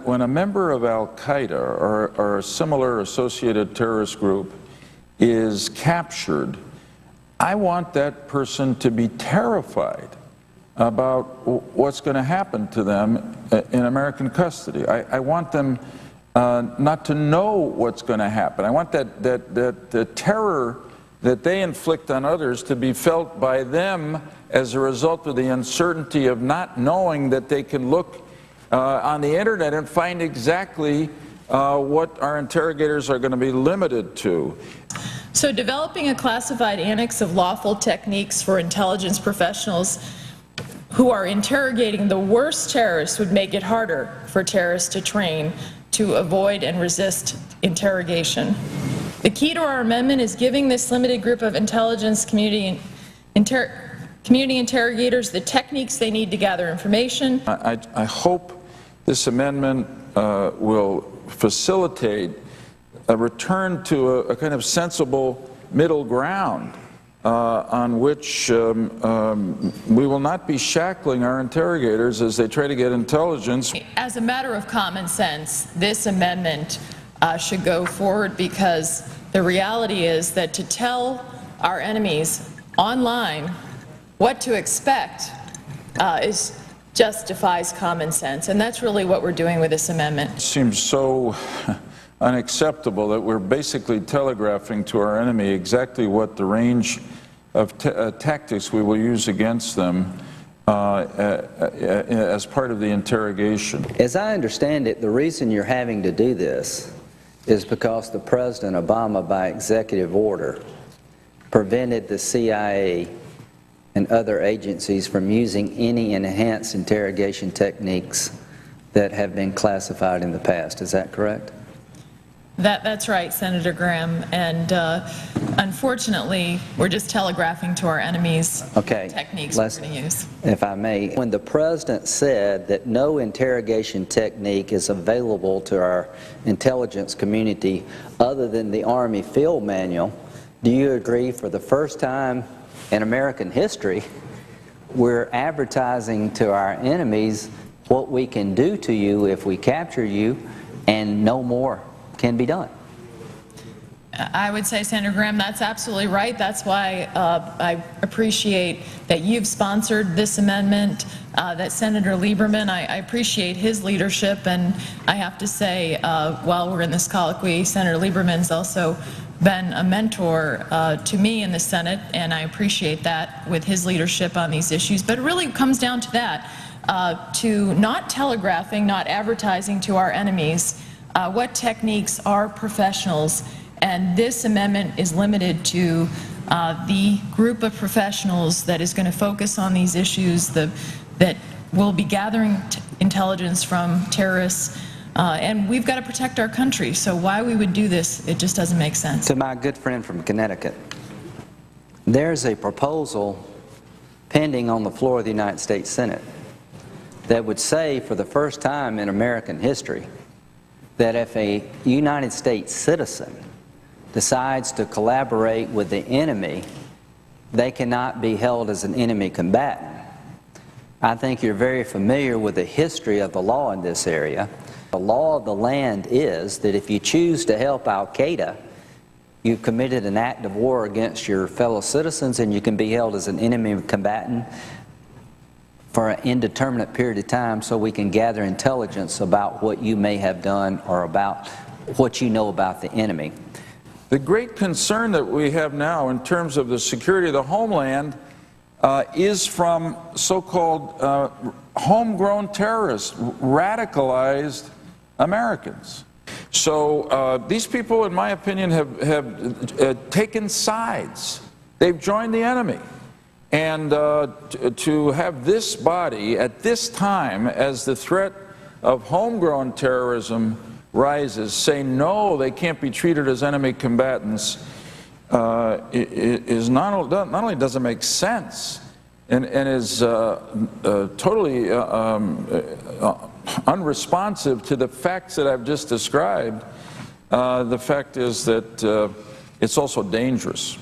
when a member of Al-Qaeda or a similar associated terrorist group is captured, I want that person to be terrified about what's going to happen to them in American custody. I want them not to know what's going to happen. I want the terror that they inflict on others to be felt by them as a result of the uncertainty of not knowing that they can look on the internet and find exactly what our interrogators are going to be limited to. So developing a classified annex of lawful techniques for intelligence professionals who are interrogating the worst terrorists would make it harder for terrorists to train to avoid and resist interrogation. The key to our amendment is giving this limited group of intelligence community interrogators the techniques they need to gather information. I hope this amendment will facilitate a return to a kind of sensible middle ground on which we will not be shackling our interrogators as they try to get intelligence. As a matter of common sense, this amendment should go forward, because the reality is that to tell our enemies online what to expect just defies common sense, and that's really what we're doing with this amendment. It seems so unacceptable that we're basically telegraphing to our enemy exactly what the range of tactics we will use against them as part of the interrogation. As I understand it, the reason you're having to do this is because the President Obama, by executive order, prevented the CIA and other agencies from using any enhanced interrogation techniques that have been classified in the past. Is that correct? That's right, Senator Graham, and unfortunately, we're just telegraphing to our enemies techniques we're going to use. If I may, when the President said that no interrogation technique is available to our intelligence community other than the Army Field Manual, do you agree for the first time in American history, we're advertising to our enemies what we can do to you if we capture you, and no more can be done? I would say, Senator Graham, that's absolutely right. That's why I appreciate that you've sponsored this amendment, that Senator Lieberman, I appreciate his leadership, and I have to say, while we're in this colloquy, Senator Lieberman's also been a mentor to me in the Senate, and I appreciate that with his leadership on these issues. But it really comes down to that, to not telegraphing, not advertising to our enemies what techniques our professionals, and this amendment is limited to the group of professionals that is going to focus on these issues, that will be gathering intelligence from terrorists. And we've got to protect our country, so why we would do this, it just doesn't make sense. To my good friend from Connecticut, there's a proposal pending on the floor of the United States Senate that would say, for the first time in American history, that if a United States citizen decides to collaborate with the enemy, they cannot be held as an enemy combatant. I think you're very familiar with the history of the law in this area. The law of the land is that if you choose to help Al-Qaeda, you've committed an act of war against your fellow citizens, and you can be held as an enemy combatant for an indeterminate period of time, so we can gather intelligence about what you may have done or about what you know about the enemy. The great concern that we have now in terms of the security of the homeland is from so-called homegrown terrorists, radicalized Americans. So these people, in my opinion, have taken sides. They've joined the enemy. And to have this body at this time, as the threat of homegrown terrorism rises, say no, they can't be treated as enemy combatants, is not only doesn't make sense, and is totally unresponsive to the facts that I've just described. The fact is that it's also dangerous.